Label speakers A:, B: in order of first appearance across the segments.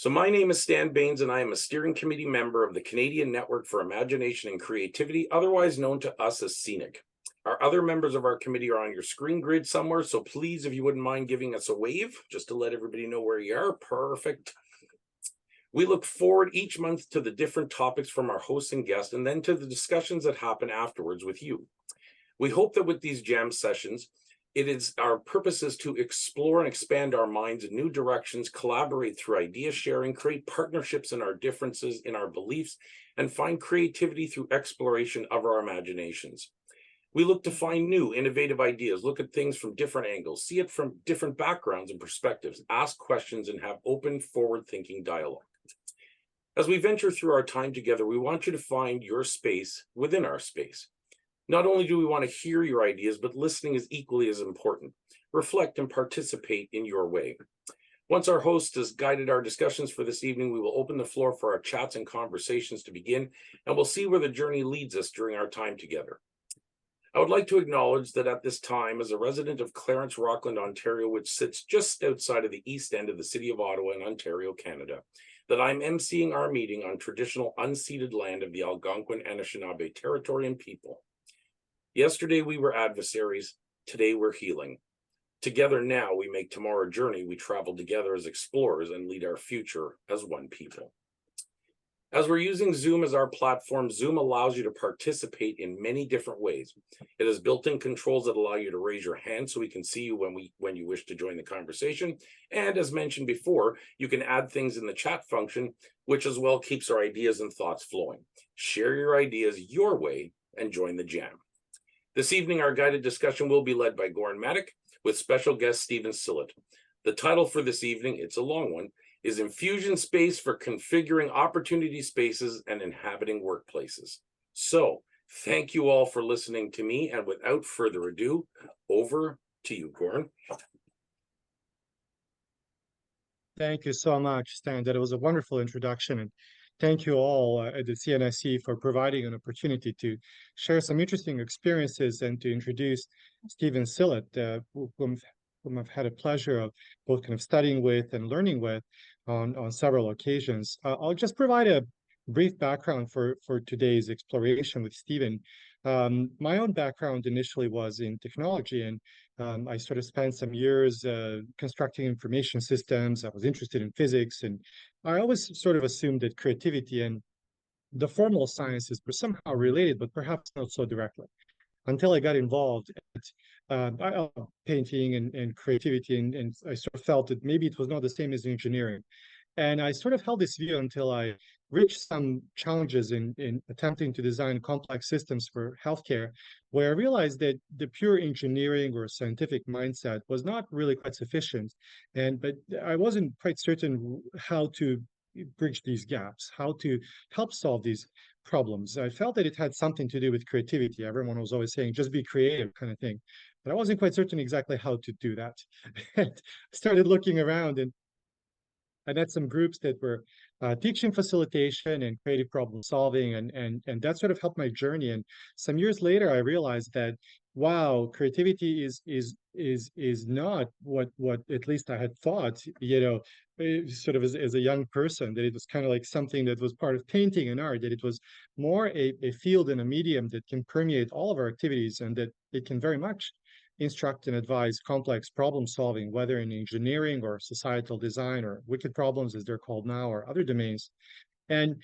A: So my name is Stan Baines, and I am a steering committee member of the Canadian Network for Imagination and Creativity, otherwise known to us as CNIC. Our other members of our committee are on your screen grid somewhere, so please, if you wouldn't mind giving us a wave, just to let everybody know where you are. Perfect. We look forward each month to the different topics from our hosts and guests, and then to the discussions that happen afterwards with you. We hope that with these jam sessions, our purpose is to explore and expand our minds in new directions, collaborate through idea sharing, create partnerships in our differences, in our beliefs, and find creativity through exploration of our imaginations. We look to find new, innovative ideas, look at things from different angles, see it from different backgrounds and perspectives, ask questions, and have open, forward-thinking dialogue. As we venture through our time together, we want you to find your space within our space. Not only do we want to hear your ideas, but listening is equally as important. Reflect and participate in your way. Once our host has guided our discussions for this evening, we will open the floor for our chats and conversations to begin, and we'll see where the journey leads us during our time together. I would like to acknowledge that at this time, as a resident of Clarence, Rockland, Ontario, which sits just outside of the east end of the city of Ottawa in Ontario, Canada, that I'm emceeing our meeting on traditional unceded land of the Algonquin Anishinaabe territory and people. Yesterday we were adversaries, today we're healing. Together now we make tomorrow a journey, we travel together as explorers and lead our future as one people. As we're using Zoom as our platform, Zoom allows you to participate in many different ways. It has built-in controls that allow you to raise your hand so we can see you when you wish to join the conversation. And as mentioned before, you can add things in the chat function, which as well keeps our ideas and thoughts flowing. Share your ideas your way and join the jam. This evening, our guided discussion will be led by Goran Matic with special guest Stephen Sillet. The title for this evening, it's a long one, is Infusion Space for Configuring Opportunity Spaces and Inhabiting Workplaces. So, thank you all for listening to me, and without further ado, over to you, Goran.
B: Thank you so much, Stan. That was a wonderful introduction. And thank you all at the CNIC for providing an opportunity to share some interesting experiences and to introduce Stephen Sillett, whom I've had a pleasure of both kind of studying with and learning with on several occasions. I'll just provide a brief background for today's exploration with Stephen. My own background initially was in technology, and I sort of spent some years constructing information systems. I was interested in physics, and I always sort of assumed that creativity and the formal sciences were somehow related, but perhaps not so directly, until I got involved at painting and creativity, and I sort of felt that maybe it was not the same as engineering. And I sort of held this view until I reached some challenges in attempting to design complex systems for healthcare, where I realized that the pure engineering or scientific mindset was not really quite sufficient. But I wasn't quite certain how to bridge these gaps, how to help solve these problems. I felt that it had something to do with creativity. Everyone was always saying, just be creative kind of thing. But I wasn't quite certain exactly how to do that. I started looking around, and I met some groups that were teaching facilitation and creative problem solving, and that sort of helped my journey. And some years later, I realized that wow, creativity is not what at least I had thought. Sort of as a young person, that it was kind of like something that was part of painting and art. That it was more a field and a medium that can permeate all of our activities, and that it can very much instruct and advise complex problem solving, whether in engineering or societal design or wicked problems, as they're called now, or other domains. And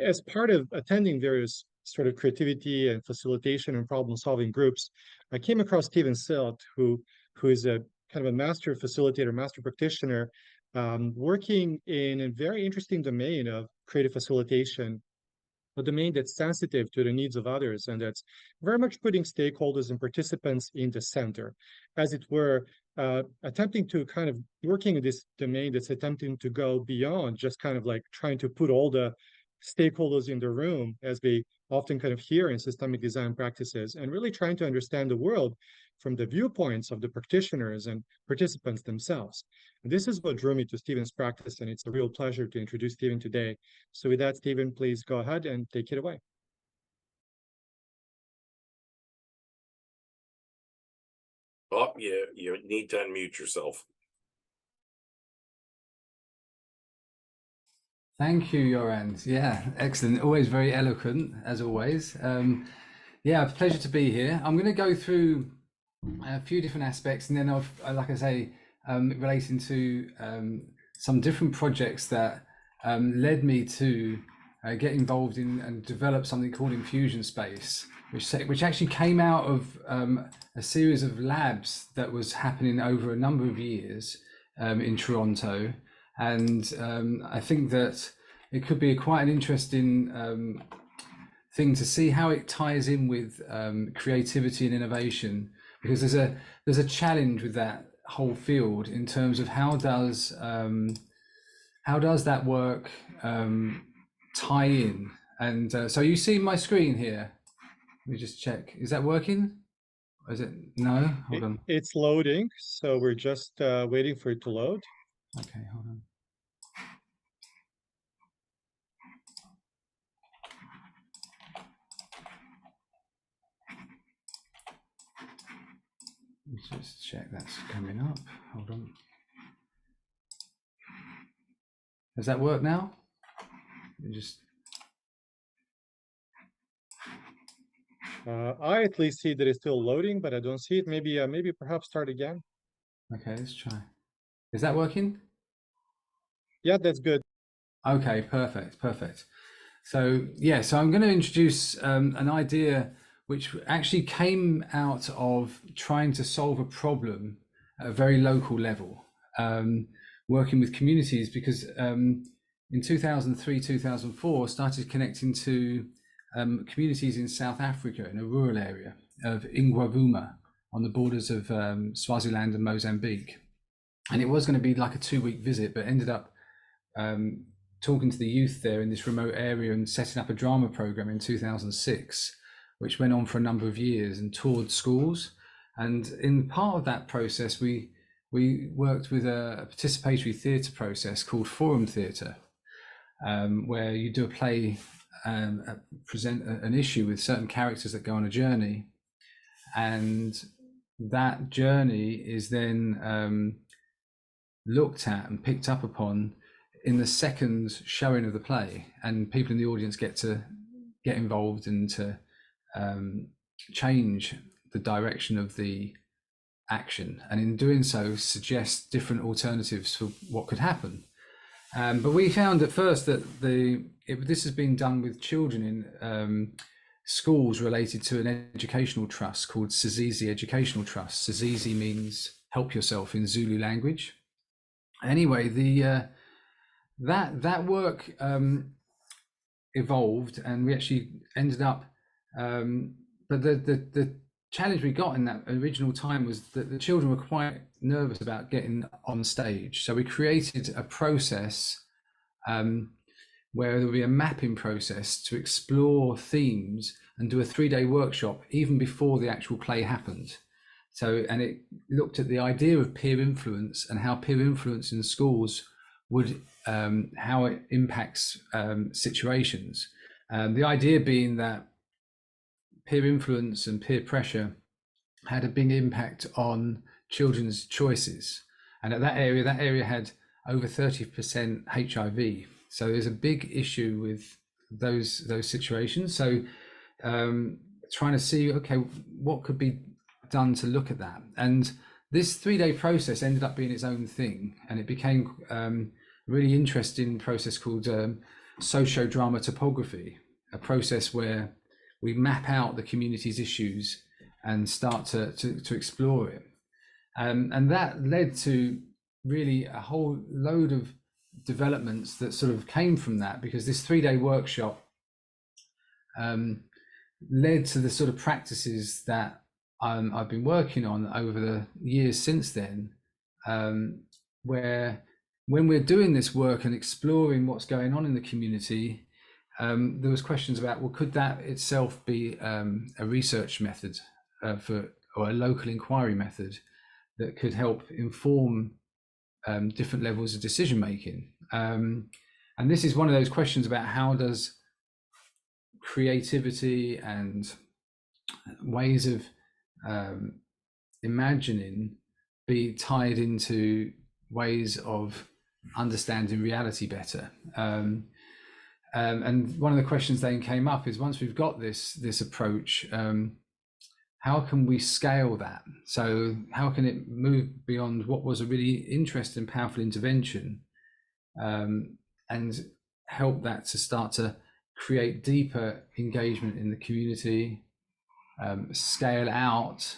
B: as part of attending various sort of creativity and facilitation and problem solving groups, I came across Stephen Sillett, who is a kind of a master facilitator, master practitioner, working in a very interesting domain of creative facilitation, a domain that's sensitive to the needs of others, and that's very much putting stakeholders and participants in the center, as it were, attempting to kind of working in this domain that's attempting to go beyond just kind of like trying to put all the stakeholders in the room, as we often kind of hear in systemic design practices, and really trying to understand the world from the viewpoints of the practitioners and participants themselves. And this is what drew me to Stephen's practice, and it's a real pleasure to introduce Stephen today. So with that, Stephen, please go ahead and take it away.
A: Oh, you need to unmute yourself.
C: Thank you, Joran. Yeah, excellent. Always very eloquent, as always. Yeah, pleasure to be here. I'm going to go through a few different aspects, and then like I say, relating to some different projects that led me to get involved in and develop something called Infusion Space, which actually came out of a series of labs that was happening over a number of years in Toronto. And I think that it could be quite an interesting thing to see how it ties in with creativity and innovation, because there's a challenge with that whole field in terms of how does that work tie in. And so you see my screen here. Let me just check. Is that working? Or is it? No, hold on.
B: It's loading, so we're just waiting for it to load.
C: Okay, hold on. Let's just check that's coming up. Hold on. Does that work now? Just
B: I at least see that it's still loading, but I don't see it. Maybe perhaps start again.
C: okay, let's try. Is that working?
B: Yeah, that's good.
C: Okay, perfect. So yeah, so I'm going to introduce an idea which actually came out of trying to solve a problem at a very local level, working with communities, because in 2003, 2004, started connecting to communities in South Africa in a rural area of Ingwavuma on the borders of Swaziland and Mozambique. And it was going to be like a 2-week visit, but ended up talking to the youth there in this remote area and setting up a drama program in 2006, which went on for a number of years and toured schools. And in part of that process, we worked with a participatory theatre process called forum theatre, where you do a play, present an issue with certain characters that go on a journey, and that journey is then looked at and picked up upon in the second showing of the play, and people in the audience get involved and to change the direction of the action, and in doing so suggest different alternatives for what could happen. But we found at first that this has been done with children in schools related to an educational trust called Sizizi Educational Trust. Sizizi means help yourself in Zulu language. Anyway, that work evolved, and we actually ended up but the challenge we got in that original time was that the children were quite nervous about getting on stage, so we created a process where there would be a mapping process to explore themes and do a 3-day workshop even before the actual play happened. So, and it looked at the idea of peer influence and how peer influence in schools would, how it impacts situations. The idea being that peer influence and peer pressure had a big impact on children's choices. And at that area had over 30% HIV. So there's a big issue with those situations. So trying to see, okay, what could be done to look at that. And this 3-day process ended up being its own thing, and it became a really interesting process called socio-drama topography, a process where we map out the community's issues and start to explore it. And that led to really a whole load of developments that sort of came from that, because this 3-day workshop led to the sort of practices that I've been working on over the years since then, where when we're doing this work and exploring what's going on in the community, there was questions about, well, could that itself be a research method or a local inquiry method that could help inform different levels of decision making? And this is one of those questions about how does creativity and ways of imagining be tied into ways of understanding reality better. And one of the questions then came up is, once we've got this approach, how can we scale that? So how can it move beyond what was a really interesting, powerful intervention, and help that to start to create deeper engagement in the community, scale out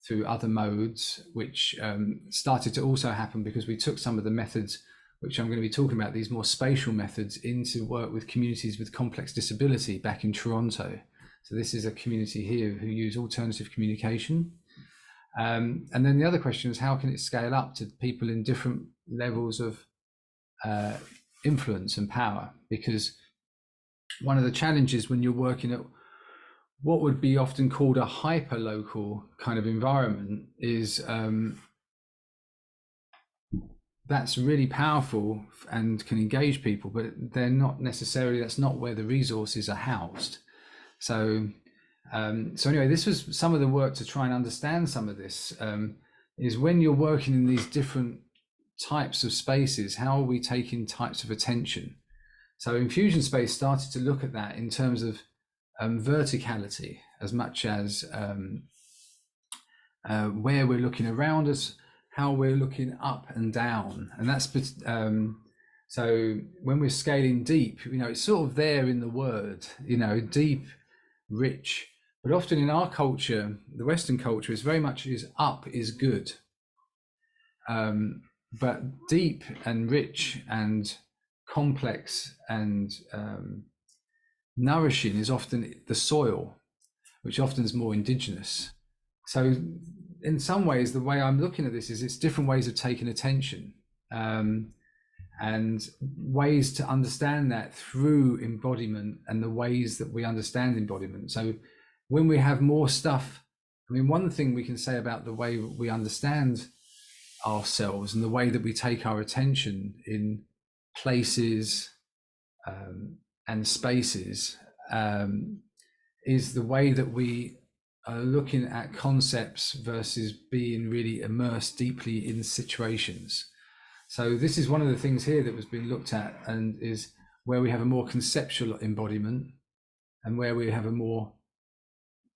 C: through other modes, which started to also happen because we took some of the methods, which I'm going to be talking about, these more spatial methods, into work with communities with complex disability back in Toronto. So this is a community here who use alternative communication. And then the other question is, how can it scale up to people in different levels of influence and power? Because one of the challenges when you're working at what would be often called a hyper-local kind of environment is that's really powerful and can engage people, but they're not necessarily, that's not where the resources are housed. So anyway, this was some of the work to try and understand some of this, is when you're working in these different types of spaces, how are we taking types of attention? So Infusion Space started to look at that in terms of verticality, as much as where we're looking around us, how we're looking up and down. And that's so when we're scaling deep, it's sort of there in the word, deep, rich, but often in our culture, the Western culture, is very much up is good, but deep and rich and complex and nourishing is often the soil, which often is more indigenous. So in some ways, the way I'm looking at this is it's different ways of taking attention, and ways to understand that through embodiment and the ways that we understand embodiment. So when we have more stuff, one thing we can say about the way we understand ourselves and the way that we take our attention in places and spaces is the way that we are looking at concepts versus being really immersed deeply in situations. So this is one of the things here that was being looked at, and is where we have a more conceptual embodiment and where we have a more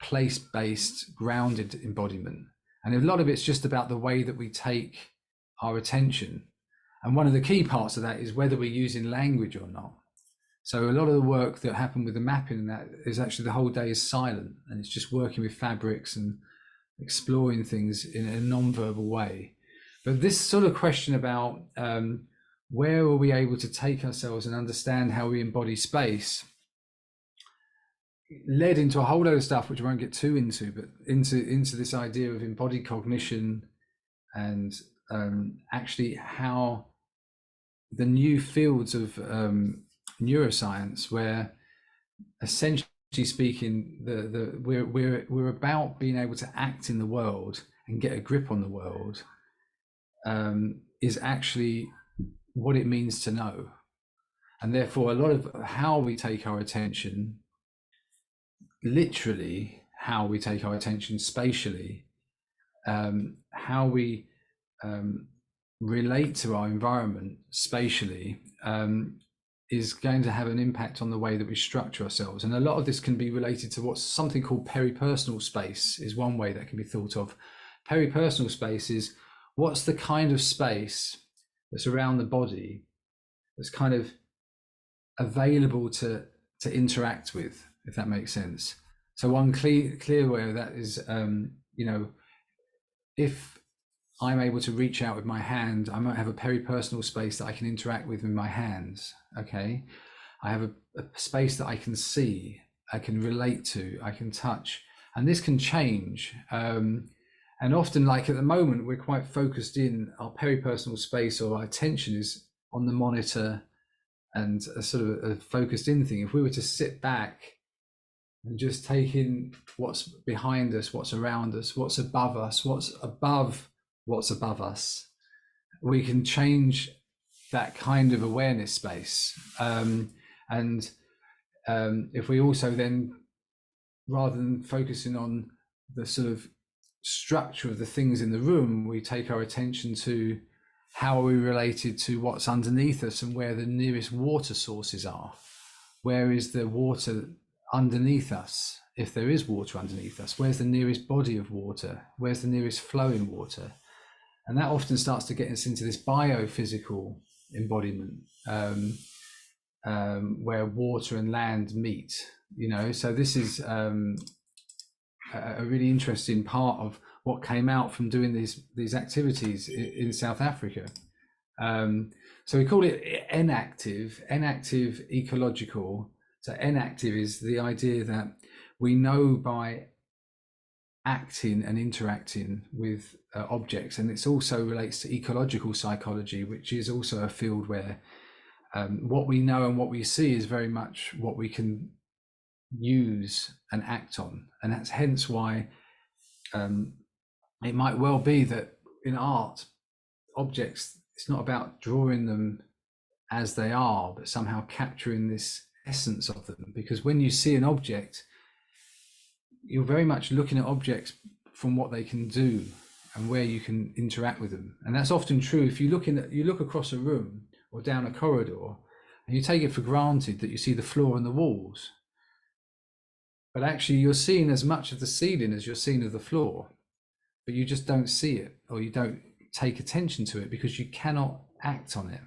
C: place-based, grounded embodiment. And a lot of it's just about the way that we take our attention. And one of the key parts of that is whether we're using language or not. So a lot of the work that happened with the mapping and that is actually the whole day is silent, and it's just working with fabrics and exploring things in a non-verbal way. But this sort of question about where are we able to take ourselves and understand how we embody space led into a whole load of stuff, which I won't get too into, but into this idea of embodied cognition and actually how the new fields of neuroscience, where essentially speaking, we're about being able to act in the world and get a grip on the world, is actually what it means to know. And therefore, a lot of how we take our attention, literally how we take our attention spatially, how we relate to our environment spatially, is going to have an impact on the way that we structure ourselves. And a lot of this can be related to what's something called peripersonal space, is one way that can be thought of. Peripersonal space is what's the kind of space that's around the body that's kind of available to interact with, if that makes sense. So one clear way of that is, if I'm able to reach out with my hand, I might have a peripersonal space that I can interact with my hands. Okay, I have a space that I can see, I can relate to, I can touch, and this can change. And often, like at the moment, we're quite focused in our peripersonal space, or our attention is on the monitor and a sort of a focused in thing. If we were to sit back and just take in what's behind us, what's around us, what's above us, what's above us, we can change that kind of awareness space. If we also then, rather than focusing on the sort of structure of the things in the room, we take our attention to how are we related to what's underneath us and where the nearest water sources are? Where is the water underneath us? If there is water underneath us, where's the nearest body of water? Where's the nearest flowing water? And that often starts to get us into this biophysical embodiment, where water and land meet, you know. So this is a really interesting part of what came out from doing these activities in South Africa. So we call it enactive ecological. So enactive is the idea that we know by acting and interacting with objects, and it also relates to ecological psychology, which is also a field where what we know and what we see is very much what we can use and act on. And that's hence why it might well be that in art, objects, it's not about drawing them as they are, but somehow capturing this essence of them. Because when you see an object, you're very much looking at objects from what they can do and where you can interact with them. And that's often true if you look across a room or down a corridor and you take it for granted that you see the floor and the walls, but actually you're seeing as much of the ceiling as you're seeing of the floor, but you just don't see it, or you don't take attention to it because you cannot act on it.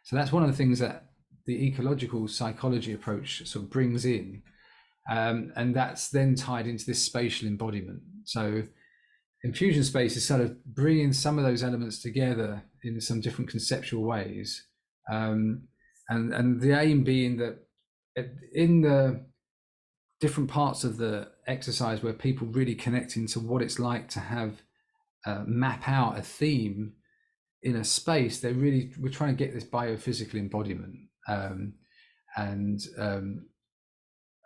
C: So that's one of the things that the ecological psychology approach sort of brings in. And that's then tied into this spatial embodiment. So Infusion Space is sort of bringing some of those elements together in some different conceptual ways. And the aim being that in the different parts of the exercise where people really connect into what it's like to have map out a theme in a space, we're trying to get this biophysical embodiment.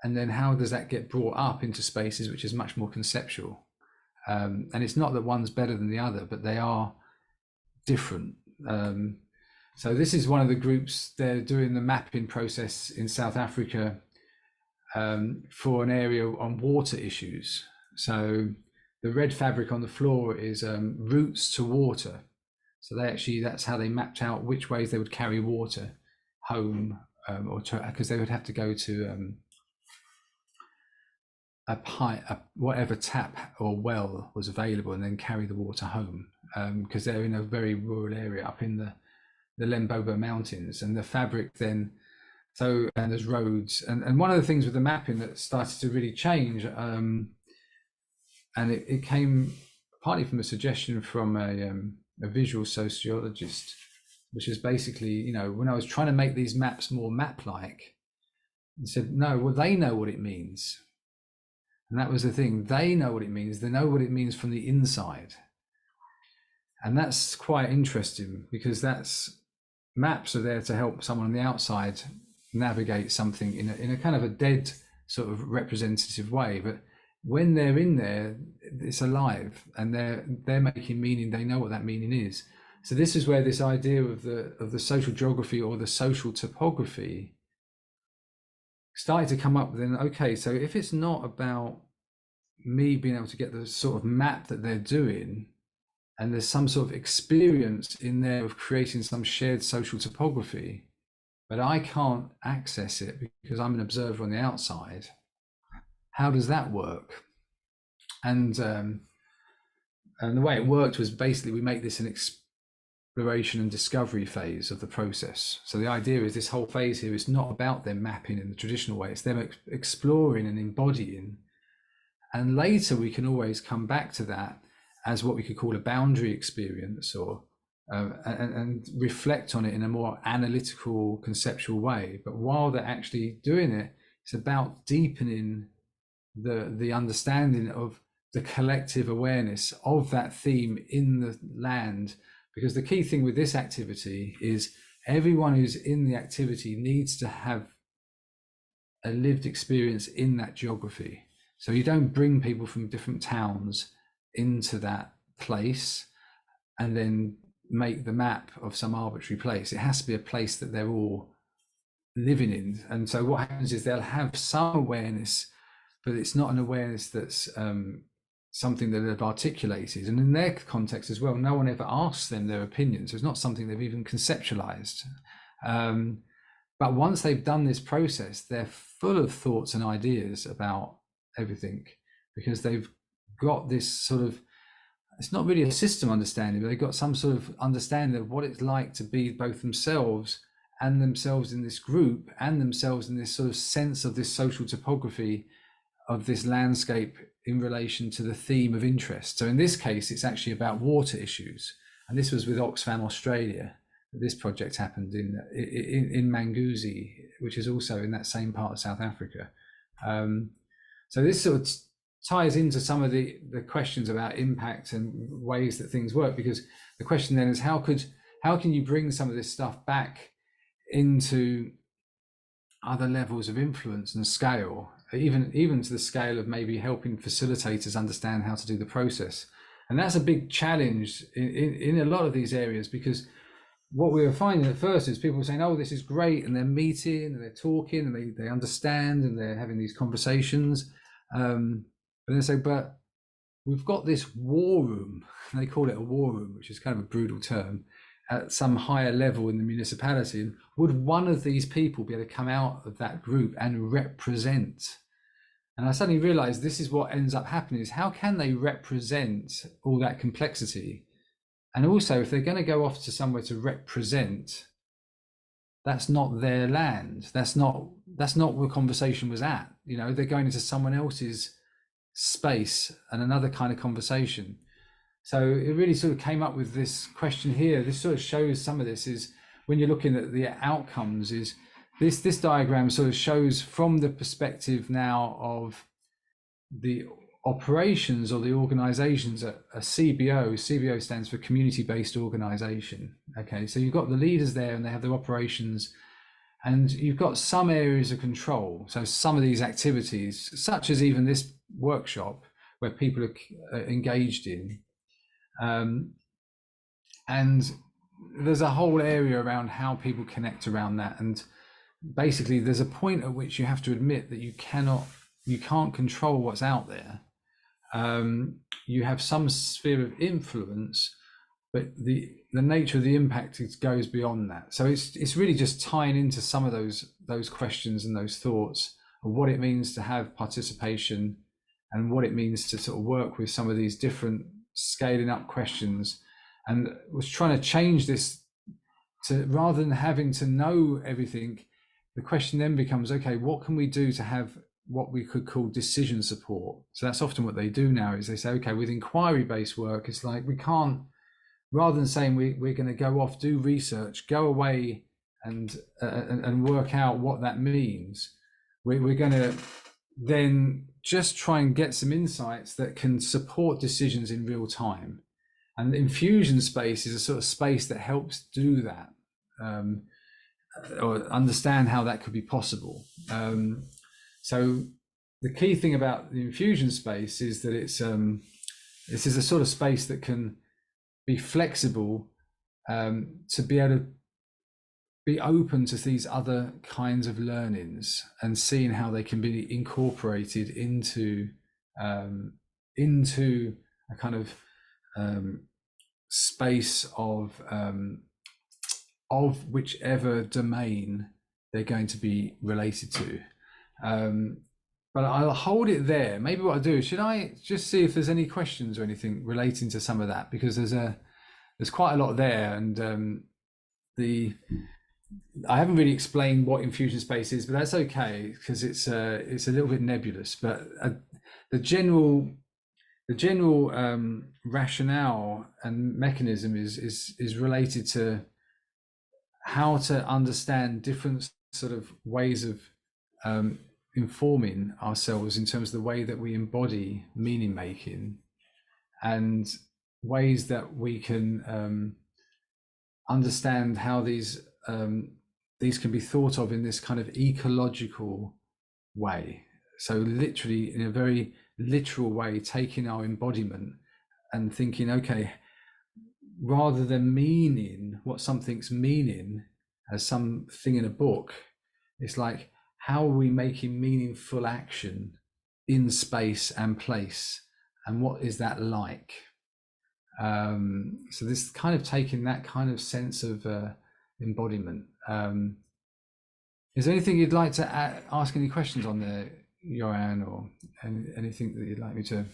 C: And then how does that get brought up into spaces which is much more conceptual? And it's not that one's better than the other, but they are different. So this is one of the groups. They're doing the mapping process in South Africa for an area on water issues. So the red fabric on the floor is routes to water. So that's how they mapped out which ways they would carry water home, because they would have to go to whatever tap or well was available, and then carry the water home, because they're in a very rural area up in the Limpopo Mountains. And the fabric then, and there's roads, and one of the things with the mapping that started to really change, and it came partly from a suggestion from a visual sociologist, which is basically, you know, when I was trying to make these maps more map-like, he said, no, well, they know what it means. And that was the thing. They know what it means. They know what it means from the inside. And that's quite interesting, because maps are there to help someone on the outside navigate something in a kind of a dead sort of representative way. But when they're in there, it's alive, and they're making meaning. They know what that meaning is. So this is where this idea of the social geography or the social topography started to come up. Then, okay, so if it's not about me being able to get the sort of map that they're doing, and there's some sort of experience in there of creating some shared social topography, but I can't access it because I'm an observer on the outside, how does that work? And the way it worked was basically we make this an exploration and discovery phase of the process. So the idea is this whole phase here is not about them mapping in the traditional way, it's them exploring and embodying. And later we can always come back to that as what we could call a boundary experience, or and reflect on it in a more analytical, conceptual way. But while they're actually doing it, it's about deepening the understanding of the collective awareness of that theme in the land. Because the key thing with this activity is everyone who's in the activity needs to have a lived experience in that geography. So you don't bring people from different towns into that place and then make the map of some arbitrary place. It has to be a place that they're all living in. And so what happens is they'll have some awareness, but it's not an awareness that's something that they've articulated, and in their context as well, no one ever asks them their opinions. It's not something they've even conceptualized. But once they've done this process, they're full of thoughts and ideas about everything, because they've got this sort of, it's not really a system understanding, but they've got some sort of understanding of what it's like to be both themselves and themselves in this group and themselves in this sort of sense of this social topography of this landscape in relation to the theme of interest. So in this case, it's actually about water issues. And this was with Oxfam Australia. This project happened in Manguzi, which is also in that same part of South Africa. So this sort of ties into some of the questions about impact and ways that things work, because the question then is how can you bring some of this stuff back into other levels of influence and scale, even to the scale of maybe helping facilitators understand how to do the process. And that's a big challenge in a lot of these areas, because what we were finding at first is people were saying, oh, this is great, and they're meeting and they're talking and they understand and they're having these conversations, but they say, but we've got this war room, they call it a war room, which is kind of a brutal term, at some higher level in the municipality. And would one of these people be able to come out of that group and represent? And I suddenly realized this is what ends up happening, is how can they represent all that complexity? And also, if they're going to go off to somewhere to represent, that's not their land. That's not where the conversation was at. You know, they're going into someone else's space and another kind of conversation. So it really sort of came up with this question here. This sort of shows some of this is when you're looking at the outcomes, is this diagram sort of shows from the perspective now of the operations or the organizations at a CBO. CBO stands for community-based organization. Okay, so you've got the leaders there and they have their operations, and you've got some areas of control. So some of these activities, such as even this workshop where people are engaged in, and there's a whole area around how people connect around that. And basically there's a point at which you have to admit that you can't control what's out there. You have some sphere of influence, but the nature of the impact goes beyond that. So it's really just tying into some of those questions and those thoughts of what it means to have participation and what it means to sort of work with some of these different scaling up questions. And was trying to change this to, rather than having to know everything, the question then becomes, okay, what can we do to have what we could call decision support? So that's often what they do now, is they say, okay, with inquiry-based work, it's like we can't, rather than saying we're going to go off, do research, go away and work out what that means, we're going to then just try and get some insights that can support decisions in real time. And the Infusion Space is a sort of space that helps do that, or understand how that could be possible. So the key thing about the Infusion Space is that this is a sort of space that can be flexible, to be able to be open to these other kinds of learnings and seeing how they can be incorporated into a kind of space of whichever domain they're going to be related to. But I'll hold it there. Maybe what I'll do is, should I just see if there's any questions or anything relating to some of that, because there's quite a lot there, and I haven't really explained what Infusion Space is, but that's okay, because it's a little bit nebulous. But the general rationale and mechanism is related to how to understand different sort of ways of informing ourselves in terms of the way that we embody meaning making, and ways that we can understand how these can be thought of in this kind of ecological way. So literally, in a very literal way, taking our embodiment and thinking, okay, rather than meaning what something's meaning as something in a book, it's like, how are we making meaningful action in space and place? and what is that like? So this kind of taking that kind of sense of embodiment. Is there anything you'd like to ask any questions on there, Goran, or anything that you'd like me to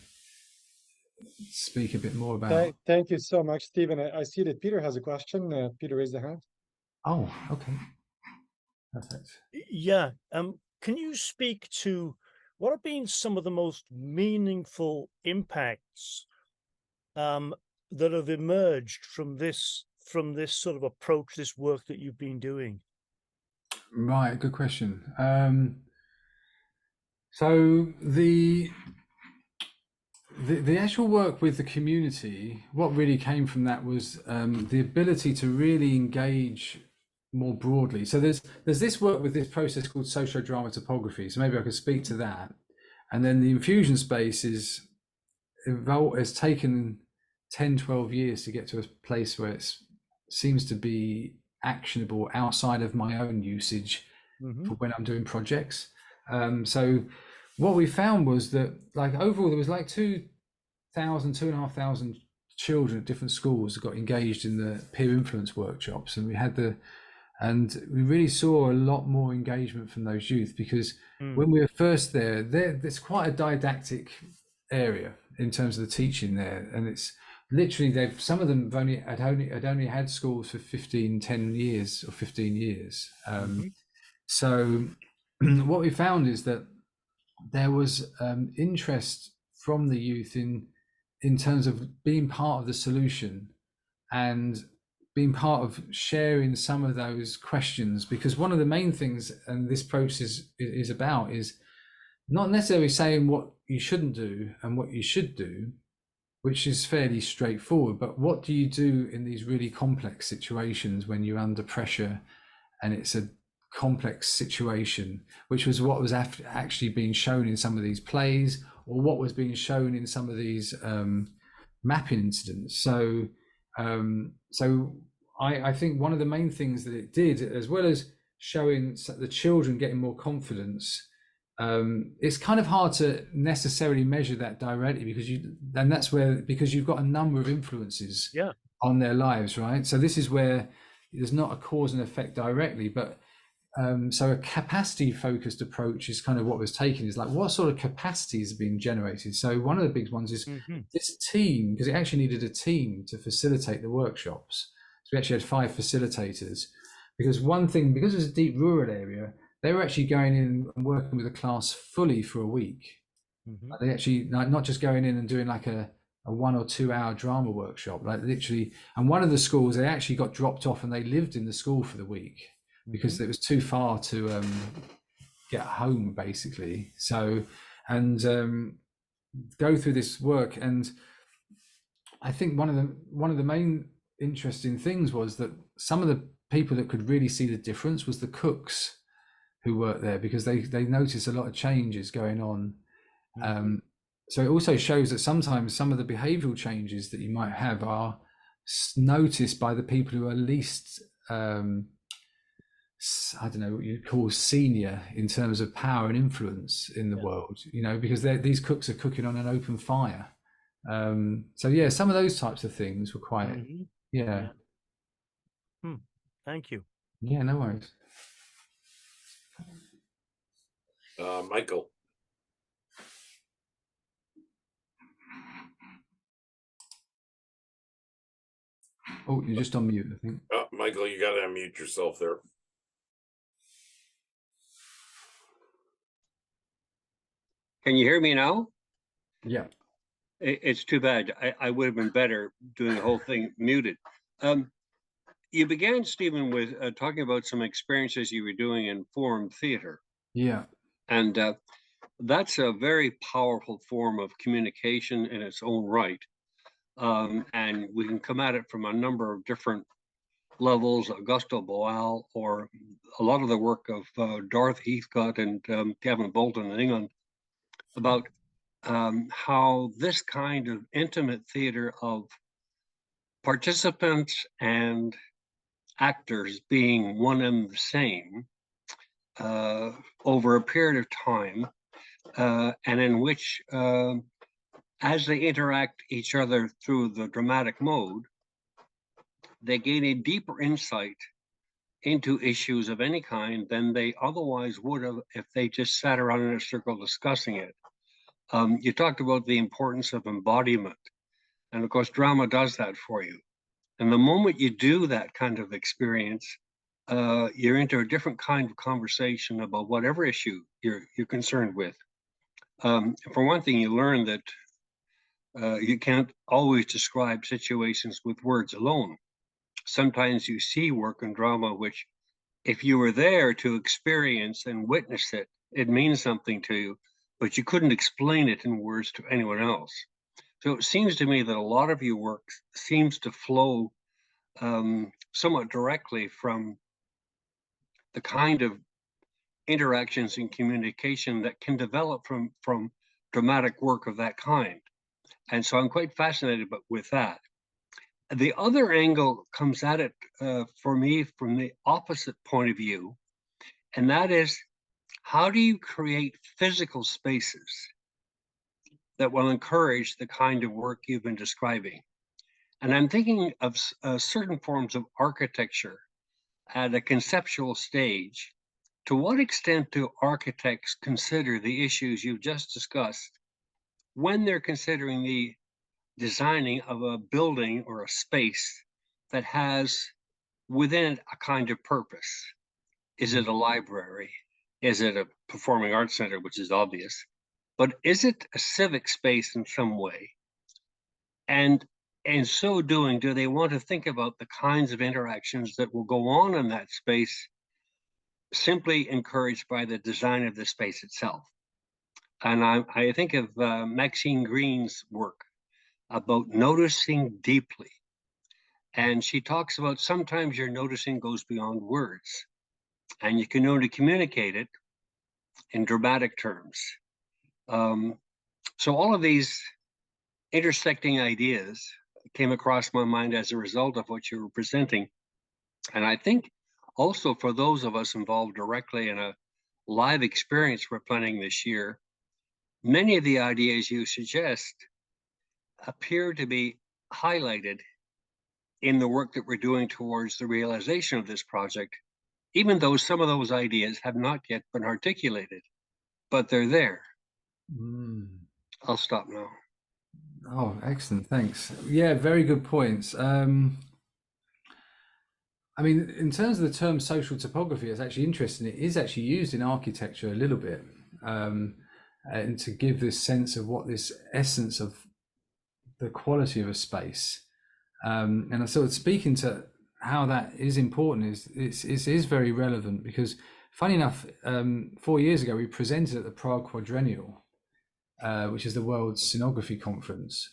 C: speak a bit more about?
B: Thank you so much, Stephen. I see that Peter has a question. Peter, raise the hand.
C: Oh, okay. Perfect.
D: Yeah. Can you speak to what have been some of the most meaningful impacts that have emerged from this sort of approach, this work that you've been doing?
C: Right, good question. So the actual work with the community, what really came from that was the ability to really engage more broadly. So there's this work with this process called sociodrama topography. So maybe I could speak to that. And then the infusion space has taken 10, 12 years to get to a place where it seems to be actionable outside of my own usage for when I'm doing projects. So what we found was that, like, overall there was like 2,500 children at different schools that got engaged in the peer influence workshops, and we really saw a lot more engagement from those youth, because when we were first there's quite a didactic area in terms of the teaching there, and it's literally some of them had only had schools for 10 years or 15 years. So what we found is that there was interest from the youth in terms of being part of the solution and being part of sharing some of those questions, because one of the main things, and this process is about, is not necessarily saying what you shouldn't do and what you should do, which is fairly straightforward, but what do you do in these really complex situations when you're under pressure and it's a complex situation, which was what was actually being shown in some of these plays, or what was being shown in some of these mapping incidents. So I think one of the main things that it did, as well as showing the children getting more confidence, it's kind of hard to necessarily measure that directly, because you've got a number of influences on their lives, right? So this is where there's not a cause and effect directly, but so a capacity focused approach is kind of what was taken, is like, what sort of capacities are being generated? So one of the big ones is this team, because it actually needed a team to facilitate the workshops. So we actually had 5 facilitators, because because it was a deep rural area, they were actually going in and working with a class fully for a week. They actually not just going in and doing like a 1 or 2 hour drama workshop, like literally. And one of the schools, they actually got dropped off and they lived in the school for the week because it was too far to get home, basically. So, and go through this work. And I think one of the main interesting things was that some of the people that could really see the difference was the cooks who worked there, because they noticed a lot of changes going on. So it also shows that sometimes some of the behavioral changes that you might have are noticed by the people who are least, I don't know what you'd call senior in terms of power and influence in the world, because these cooks are cooking on an open fire. So yeah, some of those types of things were quite,
D: Thank you.
C: Yeah, no worries.
A: Michael.
C: Oh, you're just on mute, I think.
A: Oh, Michael, you got to unmute yourself there.
E: Can you hear me now?
C: Yeah.
E: It's too bad. I would have been better doing the whole thing muted. You began, Stephen, with talking about some experiences you were doing in forum theater.
C: Yeah.
E: And that's a very powerful form of communication in its own right. And we can come at it from a number of different levels, Augusto Boal, or a lot of the work of Dorothy Heathcote and Kevin Bolton in England, about how this kind of intimate theater of participants and actors being one and the same over a period of time, and in which as they interact each other through the dramatic mode, they gain a deeper insight into issues of any kind than they otherwise would have if they just sat around in a circle discussing it. You talked about the importance of embodiment. And of course, drama does that for you. And the moment you do that kind of experience, you're into a different kind of conversation about whatever issue you're concerned with. For one thing, you learn that you can't always describe situations with words alone. Sometimes you see work in drama which, if you were there to experience and witness it, it means something to you, but you couldn't explain it in words to anyone else. So it seems to me that a lot of your work seems to flow somewhat directly from the kind of interactions and communication that can develop from dramatic work of that kind. And so I'm quite fascinated with that. The other angle comes at it for me from the opposite point of view, and that is, how do you create physical spaces that will encourage the kind of work you've been describing? And I'm thinking of certain forms of architecture at a conceptual stage. To what extent do architects consider the issues you've just discussed when they're considering the designing of a building or a space that has within it a kind of purpose? Is it a library? Is it a performing arts center, which is obvious? But is it a civic space in some way? And in so doing, do they want to think about the kinds of interactions that will go on in that space, simply encouraged by the design of the space itself? And I think of Maxine Green's work about noticing deeply. And she talks about sometimes your noticing goes beyond words, and you can only communicate it in dramatic terms. So all of these intersecting ideas came across my mind as a result of what you were presenting. And I think also for those of us involved directly in a live experience we're planning this year, many of the ideas you suggest appear to be highlighted in the work that we're doing towards the realization of this project, even though some of those ideas have not yet been articulated, but they're there. I'll stop now.
C: Oh, excellent. Thanks. Yeah, very good points. I mean, in terms of the term social topography, it's actually interesting. It is actually used in architecture a little bit, and to give this sense of what this essence of the quality of a space. And I sort of speaking to how that is important is very relevant, because funny enough, 4 years ago, we presented at the Prague Quadrennial, which is the World Scenography Conference,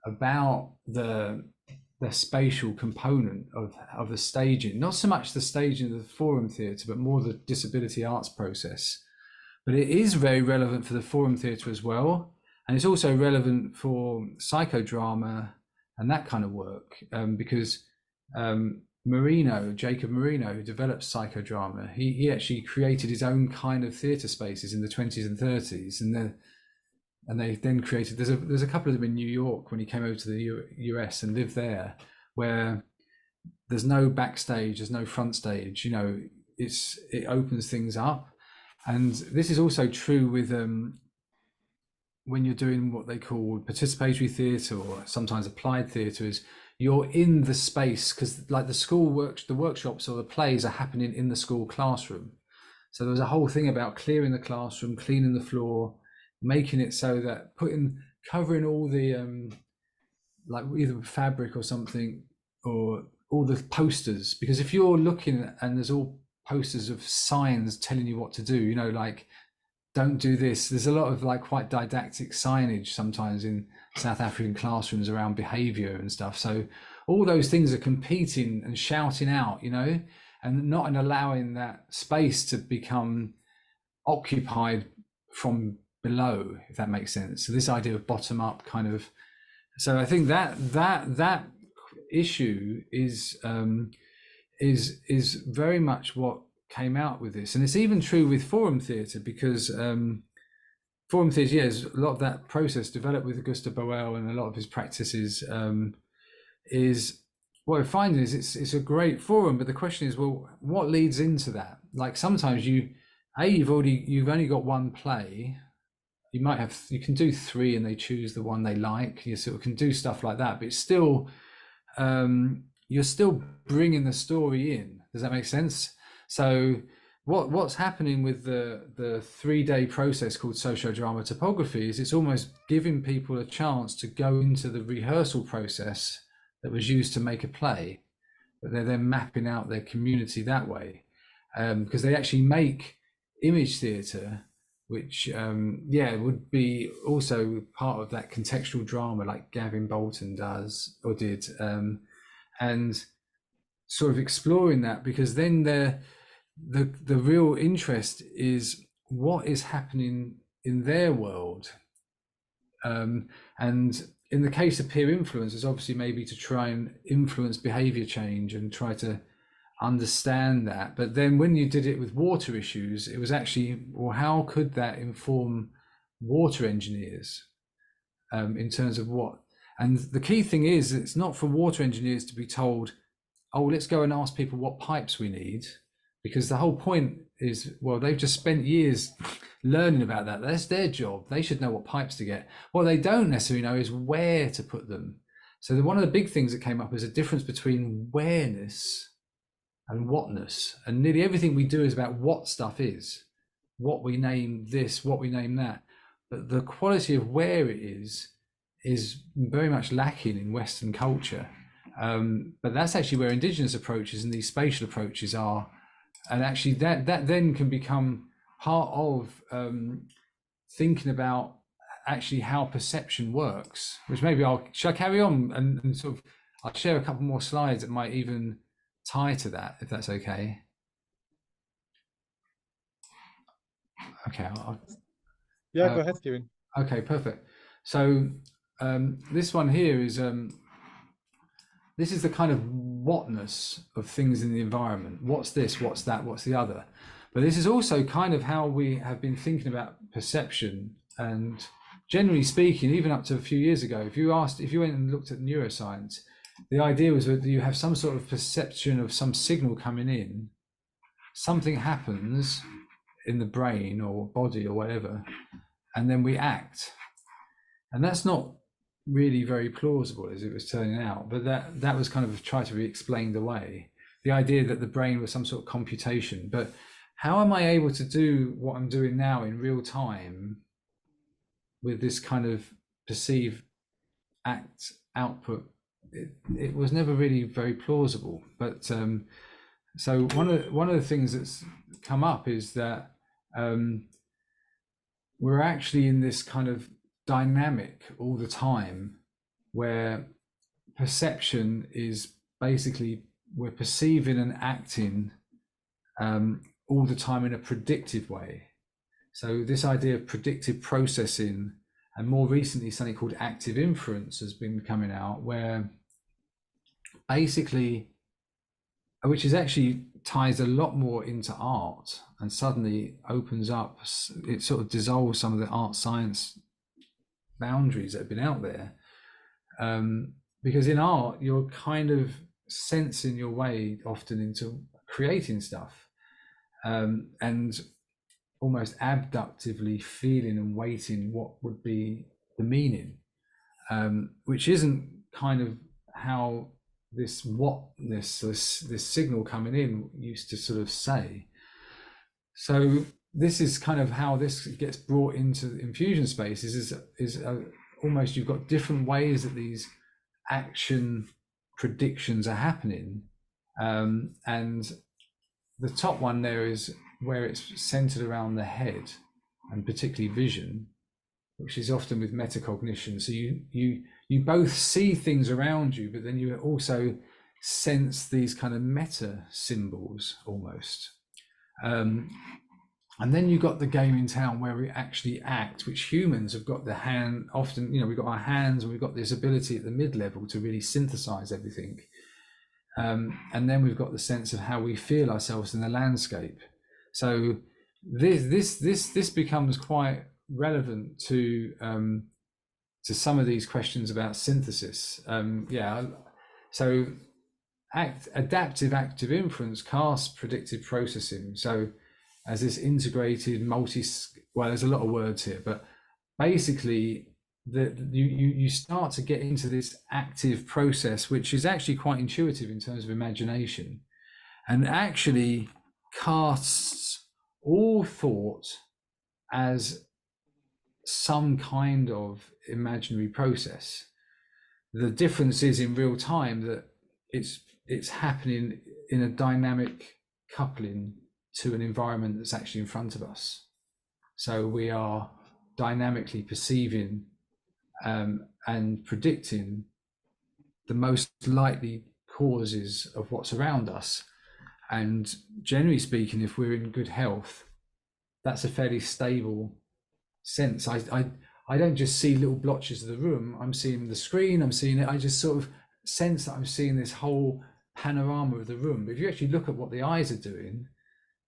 C: about the spatial component of the staging, not so much the staging of the Forum Theatre, but more the disability arts process. But it is very relevant for the Forum Theatre as well. And it's also relevant for psychodrama and that kind of work, because Jacob Marino, who developed psychodrama, he actually created his own kind of theatre spaces in the 20s and 30s. And they then created, there's a couple of them in New York when he came over to the US and lived there, where there's no backstage, there's no front stage, you know, it opens things up. And this is also true with when you're doing what they call participatory theatre, or sometimes applied theatre, is you're in the space, because like the workshops or the plays are happening in the school classroom. So there's a whole thing about clearing the classroom, cleaning the floor, making it so that covering all the like either fabric or something, or all the posters, because if you're looking and there's all posters of signs telling you what to do, you know, like don't do this. There's a lot of like quite didactic signage sometimes in South African classrooms around behavior and stuff. So all those things are competing and shouting out, you know, and not allowing that space to become occupied from below, if that makes sense. So this idea of bottom up kind of, so I think that issue is very much what came out with this. And it's even true with Forum Theatre, because forum theory, yes, a lot of that process developed with Auguste Boel and a lot of his practices is what I find is it's a great forum, but the question is, well, what leads into that? Like sometimes you've only got one play. You can do 3 and they choose the one they like. You sort of can do stuff like that, but it's still you're still bringing the story in. Does that make sense? So what's happening with the 3-day process called sociodrama topography is it's almost giving people a chance to go into the rehearsal process that was used to make a play, but they're then mapping out their community that way, because they actually make image theatre, which would be also part of that contextual drama like Gavin Bolton did, and sort of exploring that, because then the real interest is what is happening in their world, and in the case of peer influence, is obviously maybe to try and influence behavior change and try to understand that. But then when you did it with water issues, it was actually, well, how could that inform water engineers in terms of what? And the key thing is, it's not for water engineers to be told, oh, let's go and ask people what pipes we need, because the whole point is, well, they've just spent years learning about that. That's their job. They should know what pipes to get. What they don't necessarily know is where to put them. So one of the big things that came up is a difference between whereness and whatness. And nearly everything we do is about what stuff is, what we name this, what we name that. But the quality of where it is very much lacking in Western culture. But that's actually where indigenous approaches and these spatial approaches are. And actually that then can become part of thinking about actually how perception works, which maybe shall I carry on and sort of, I'll share a couple more slides that might even tie to that, if that's okay. Okay.
B: Go ahead, Stephen.
C: Okay, perfect. So this one here is, this is the kind of whatness of things in the environment. What's this, what's that, what's the other? But this is also kind of how we have been thinking about perception. And generally speaking, even up to a few years ago, if you went and looked at neuroscience, the idea was that you have some sort of perception of some signal coming in, something happens in the brain or body or whatever, and then we act. And that's not really very plausible, as it was turning out, but that was kind of tried to be explained away. The idea that the brain was some sort of computation. But how am I able to do what I'm doing now in real time with this kind of perceived act output? It was never really very plausible. But so one of the things that's come up is that we're actually in this kind of dynamic all the time, where perception is basically we're perceiving and acting all the time in a predictive way. So this idea of predictive processing, and more recently something called active inference has been coming out, where basically, which is actually ties a lot more into art and suddenly opens up, it sort of dissolves some of the art science boundaries that have been out there, because in art you're kind of sensing your way often into creating stuff, and almost abductively feeling and weighting what would be the meaning, which isn't kind of how this signal coming in used to sort of say. So this is kind of how this gets brought into Infusion Space, is almost you've got different ways that these action predictions are happening, and the top one there is where it's centered around the head, and particularly vision, which is often with metacognition. So you both see things around you, but then you also sense these kind of meta symbols almost. And then you've got the game in town where we actually act, which humans have got the hand, often, we've got our hands, and we've got this ability at the mid-level to really synthesize everything. And then we've got the sense of how we feel ourselves in the landscape. So this becomes quite relevant to some of these questions about synthesis. So adaptive active inference casts predictive processing. So as this integrated well, there's a lot of words here, but basically you start to get into this active process, which is actually quite intuitive in terms of imagination, and actually casts all thought as some kind of imaginary process. The difference is in real time that it's happening in a dynamic coupling to an environment that's actually in front of us. So we are dynamically perceiving and predicting the most likely causes of what's around us. And generally speaking, if we're in good health, that's a fairly stable sense. I don't just see little blotches of the room. I'm seeing the screen, I'm seeing it. I just sort of sense that I'm seeing this whole panorama of the room. But if you actually look at what the eyes are doing,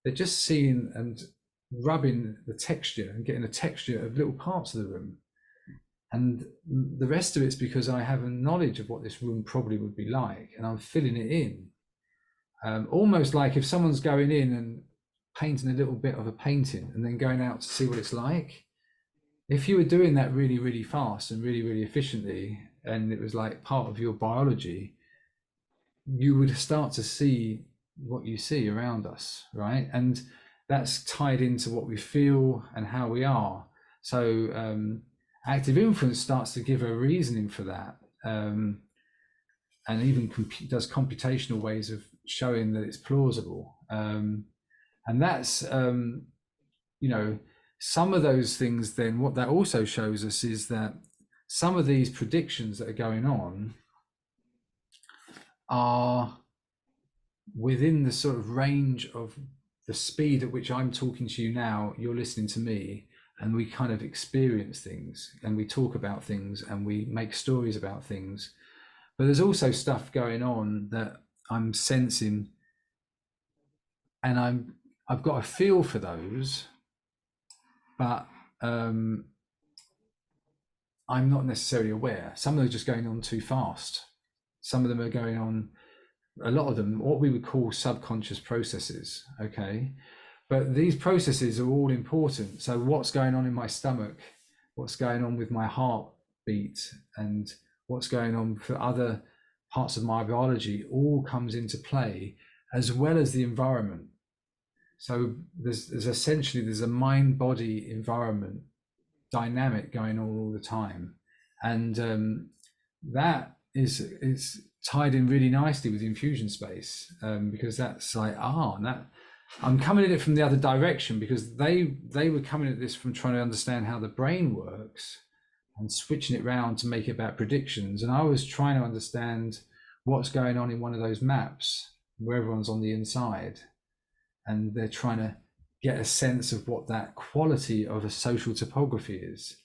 C: they're just seeing and rubbing the texture and getting the texture of little parts of the room. And the rest of it's because I have a knowledge of what this room probably would be like, and I'm filling it in. Almost like if someone's going in and painting a little bit of a painting and then going out to see what it's like. If you were doing that really, really fast and really, really efficiently, and it was like part of your biology, you would start to see what you see around us, right? And that's tied into what we feel and how we are. So active inference starts to give a reasoning for that, and even does computational ways of showing that it's plausible. And that's, some of those things, then what that also shows us is that some of these predictions that are going on are within the sort of range of the speed at which I'm talking to you now, you're listening to me, and we kind of experience things and we talk about things and we make stories about things. But there's also stuff going on that I'm sensing, and I've got a feel for those, but I'm not necessarily aware. Some of them are just going on too fast. Some of them are going on, a lot of them, what we would call subconscious processes, okay? But these processes are all important. So what's going on in my stomach, what's going on with my heartbeat, and what's going on for other parts of my biology all comes into play, as well as the environment. So there's essentially a mind-body environment dynamic going on all the time, and that is tied in really nicely with Infusion Space, because that's like that I'm coming at it from the other direction, because they were coming at this from trying to understand how the brain works and switching it around to make it about predictions, and I was trying to understand what's going on in one of those maps where everyone's on the inside, and they're trying to get a sense of what that quality of a social topography is.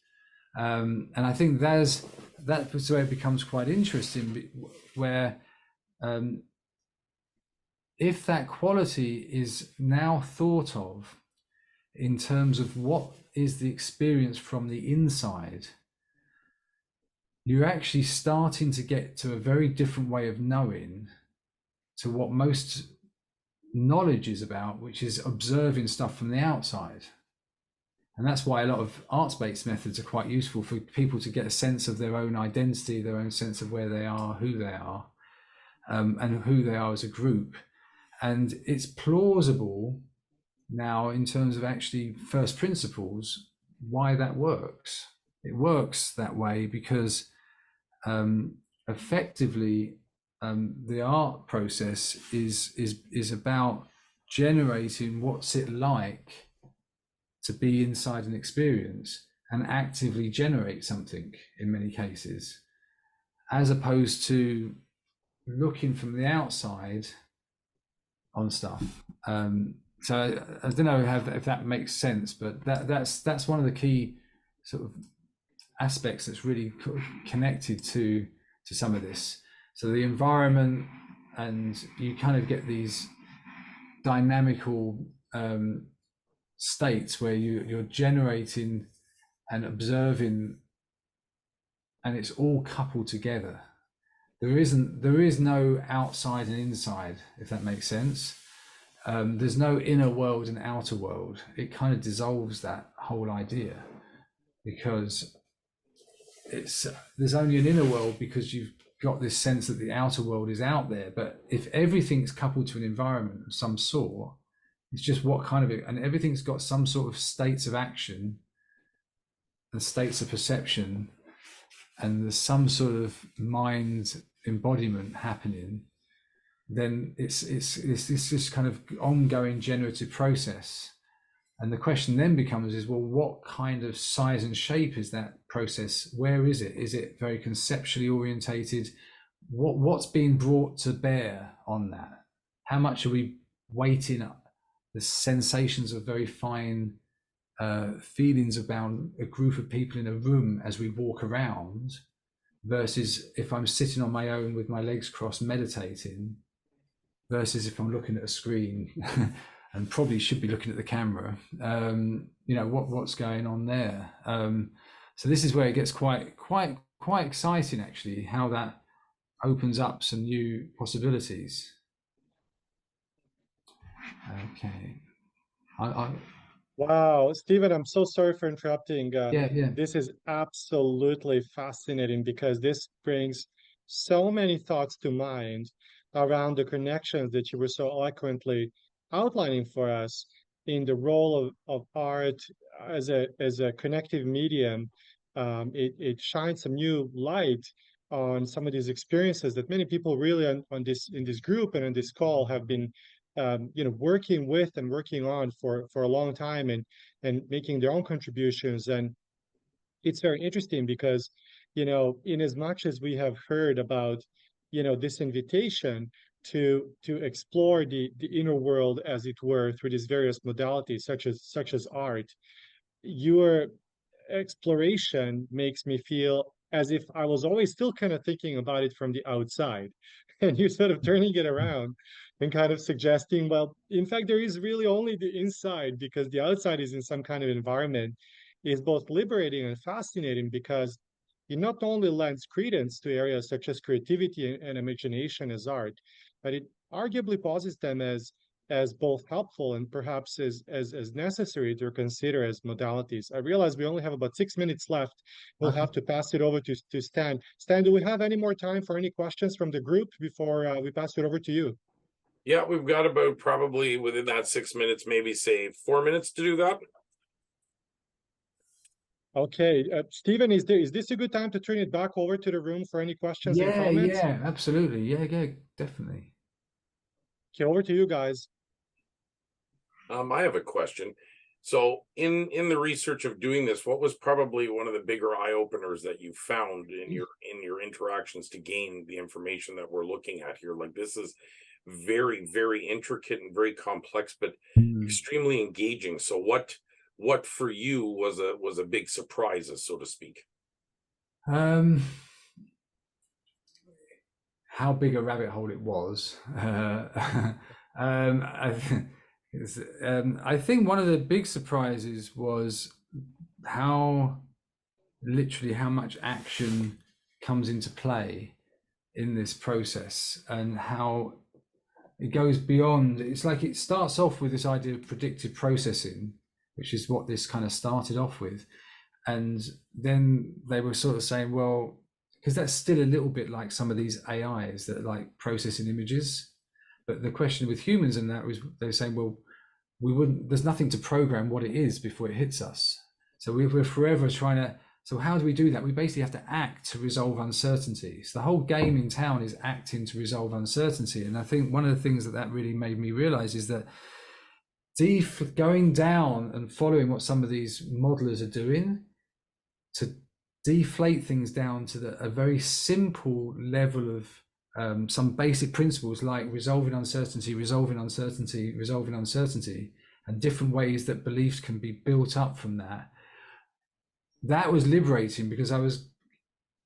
C: And I think that's where it becomes quite interesting, where if that quality is now thought of in terms of what is the experience from the inside, you're actually starting to get to a very different way of knowing to what most knowledge is about, which is observing stuff from the outside. And that's why a lot of arts-based methods are quite useful for people to get a sense of their own identity, their own sense of where they are, who they are, and who they are as a group. And it's plausible now in terms of actually first principles why that works. It works that way because effectively the art process is about generating what's it like to be inside an experience and actively generate something in many cases, as opposed to looking from the outside on stuff. So I don't know if that makes sense, but that's one of the key sort of aspects that's really connected to some of this. So the environment, and you kind of get these dynamical states where you're generating and observing, and it's all coupled together. There is no outside and inside, if that makes sense. There's no inner world and outer world. It kind of dissolves that whole idea, because there's only an inner world because you've got this sense that the outer world is out there. But if everything's coupled to an environment of some sort, it's just what kind of it, and everything's got some sort of states of action and states of perception, and there's some sort of mind embodiment happening, then it's this kind of ongoing generative process. And the question then becomes is, well, what kind of size and shape is that process? Where is it? Is it very conceptually orientated? What's being brought to bear on that? How much are we weighting up the sensations of very fine feelings about a group of people in a room as we walk around, versus if I'm sitting on my own with my legs crossed meditating, versus if I'm looking at a screen and probably should be looking at the camera. What's going on there? So this is where it gets quite exciting, actually, how that opens up some new possibilities. Okay.
B: Wow, Stephen, I'm so sorry for interrupting.
C: Yeah.
B: This is absolutely fascinating, because this brings so many thoughts to mind around the connections that you were so eloquently outlining for us in the role of art as a connective medium. It shines some new light on some of these experiences that many people really in this group and in this call have been working with and working on for a long time, and making their own contributions. And it's very interesting because, in as much as we have heard about, this invitation to explore the inner world, as it were, through these various modalities, such as art, your exploration makes me feel as if I was always still kind of thinking about it from the outside, and you're sort of turning it around and kind of suggesting, well, in fact, there is really only the inside, because the outside is in some kind of environment, is both liberating and fascinating, because it not only lends credence to areas such as creativity and imagination as art, but it arguably posits them as both helpful and perhaps as necessary to consider as modalities. I realize we only have about 6 minutes left. We'll have to pass it over to Stan. Stan, do we have any more time for any questions from the group before we pass it over to you?
A: Yeah, we've got about probably within that 6 minutes, maybe say 4 minutes to do that.
B: Okay, Stephen, is this a good time to turn it back over to the room for any questions and comments?
C: Yeah, absolutely. Yeah, definitely.
B: Okay, over to you guys.
A: I have a question. So in the research of doing this, what was probably one of the bigger eye openers that you found in your interactions to gain the information that we're looking at here? Like, this is very, very intricate and very complex, but extremely engaging. So what for you was a big surprise, so to speak?
C: How big a rabbit hole it was. I think one of the big surprises was how much action comes into play in this process, and how it goes beyond. It's like it starts off with this idea of predictive processing, which is what this kind of started off with. And then they were sort of saying, well, because that's still a little bit like some of these AIs that are like processing images. But the question with humans and that was, they were saying, well, there's nothing to program what it is before it hits us. So we're forever trying to, so how do we do that? We basically have to act to resolve uncertainty. So the whole game in town is acting to resolve uncertainty. And I think one of the things that really made me realize is that going down and following what some of these modelers are doing to deflate things down to a very simple level of some basic principles like resolving uncertainty, and different ways that beliefs can be built up from that. That was liberating, because I was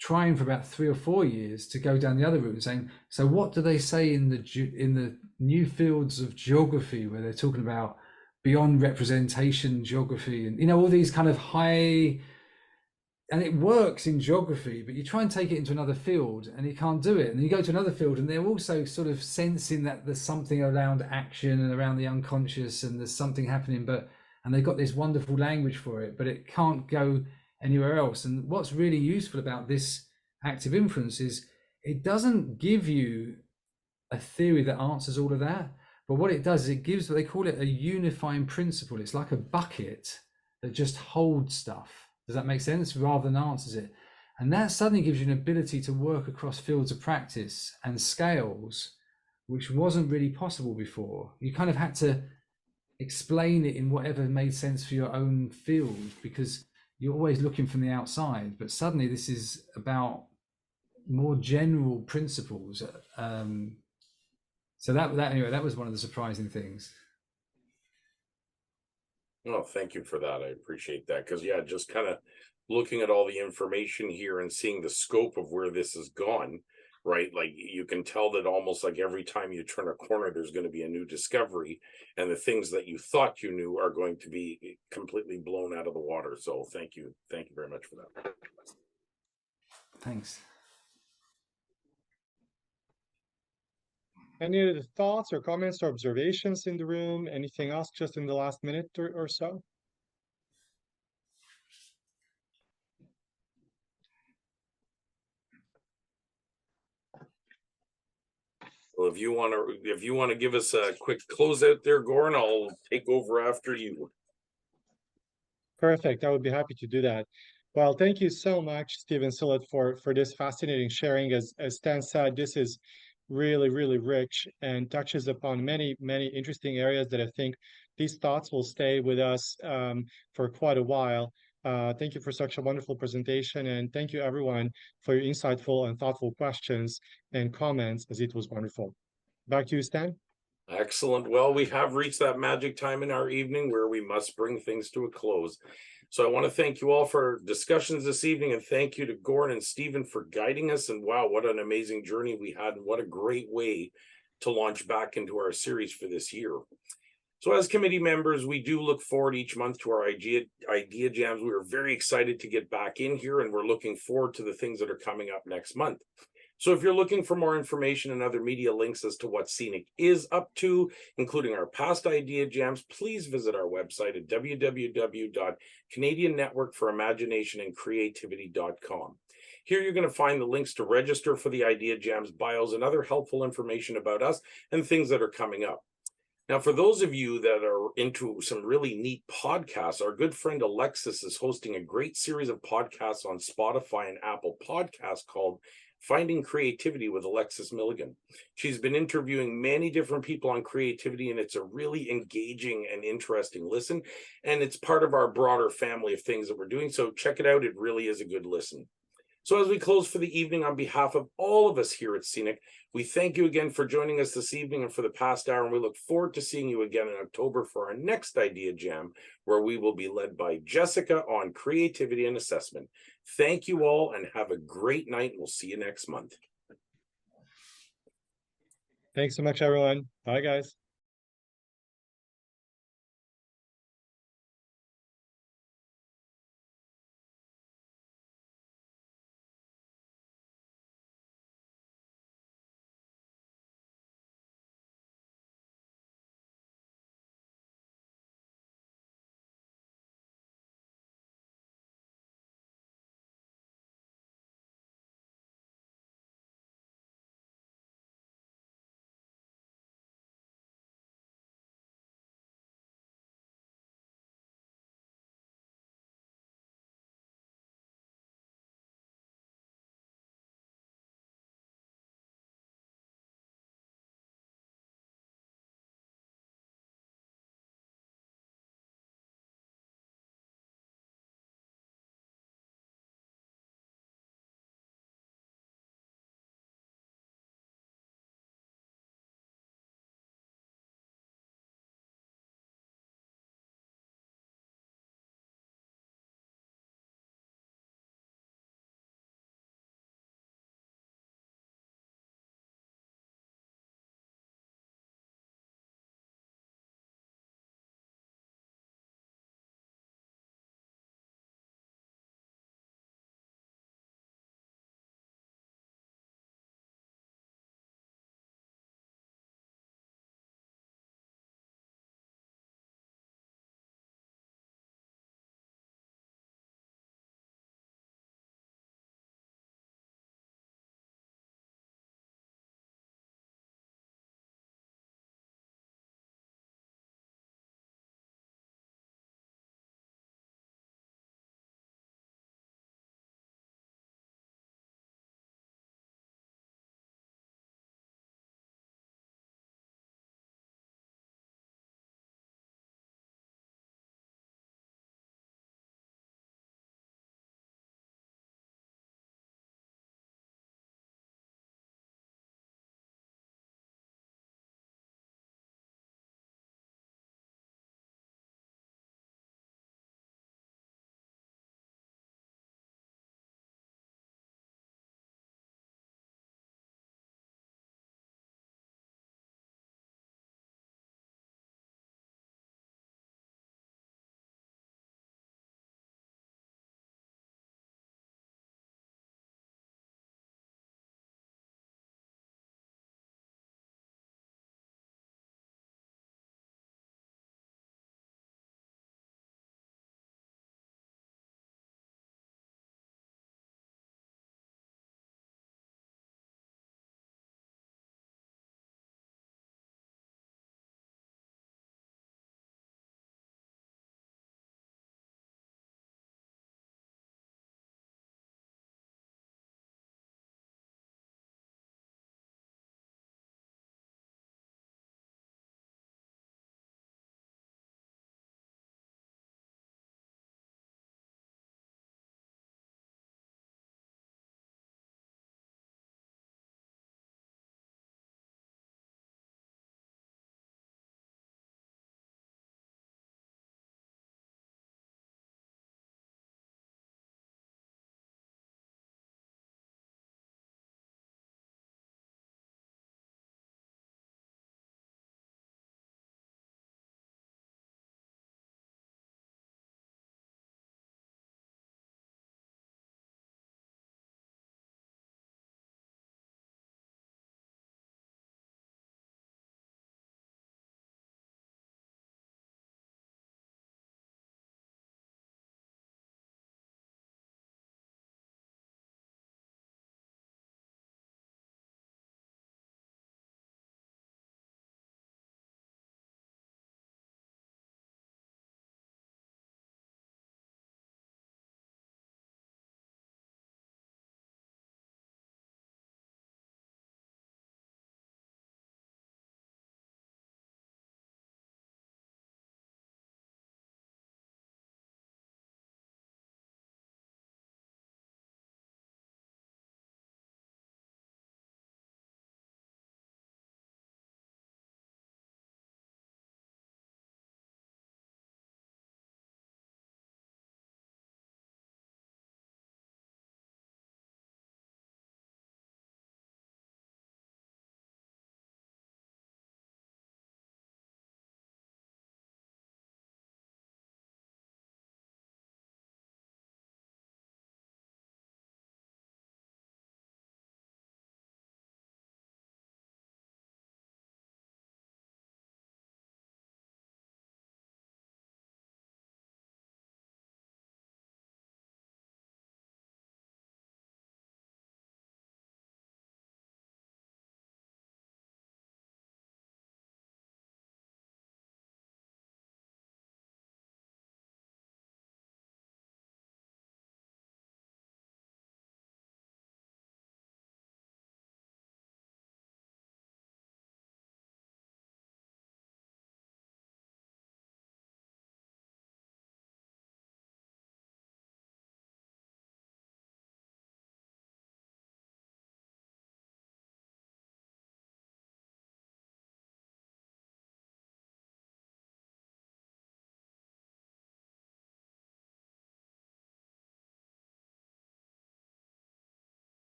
C: trying for about 3 or 4 years to go down the other route and saying, so what do they say in the new fields of geography, where they're talking about beyond representation geography, and all these kind of high and it works in geography, but you try and take it into another field and you can't do it. And you go to another field and they're also sort of sensing that there's something around action and around the unconscious and there's something happening, and they've got this wonderful language for it, but it can't go anywhere else. And what's really useful about this active inference is it doesn't give you a theory that answers all of that, but what it does is it gives, what they call it, a unifying principle. It's like a bucket that just holds stuff. Does that make sense? Rather than answers it. And that suddenly gives you an ability to work across fields of practice and scales, which wasn't really possible before. You kind of had to explain it in whatever made sense for your own field, because you're always looking from the outside. But suddenly this is about more general principles. So anyway, that was one of the surprising things.
A: Oh, thank you for that. I appreciate that. Because, yeah, just kind of looking at all the information here and seeing the scope of where this has gone, right? Like you can tell that almost like every time you turn a corner, there's going to be a new discovery, and the things that you thought you knew are going to be completely blown out of the water. So thank you. Thank you very much for that.
C: Thanks.
B: Any other thoughts or comments or observations in the room? Anything else just in the last minute or so?
A: Well, if you want to give us a quick closeout there, Goran, I'll take over after you.
B: Perfect. I would be happy to do that. Well, thank you so much, Stephen Sillett, for this fascinating sharing. As Stan said, this is really, really rich and touches upon many, many interesting areas that I think these thoughts will stay with us for quite a while. Thank you for such a wonderful presentation, and thank you everyone for your insightful and thoughtful questions and comments, as it was wonderful. Back to you, Stan.
A: Excellent. Well, we have reached that magic time in our evening where we must bring things to a close. So I want to thank you all for discussions this evening, and thank you to Goran and Stephen for guiding us. And wow, what an amazing journey we had, and what a great way to launch back into our series for this year. So as committee members, we do look forward each month to our idea jams. We are very excited to get back in here, and we're looking forward to the things that are coming up next month. So if you're looking for more information and other media links as to what Scenic is up to, including our past idea jams, please visit our website at www.canadiannetworkforimaginationandcreativity.com. Here you're going to find the links to register for the idea jams, bios, and other helpful information about us and things that are coming up. Now, for those of you that are into some really neat podcasts, our good friend Alexis is hosting a great series of podcasts on Spotify and Apple Podcasts called Finding Creativity with Alexis Milligan. She's been interviewing many different people on creativity, and it's a really engaging and interesting listen. And it's part of our broader family of things that we're doing. So check it out. It really is a good listen. So as we close for the evening, on behalf of all of us here at Scenic, we thank you again for joining us this evening and for the past hour. And we look forward to seeing you again in October for our next idea jam, where we will be led by Jessica on creativity and assessment. Thank you all and have a great night. We'll see you next month.
B: Thanks so much, everyone. Bye, guys.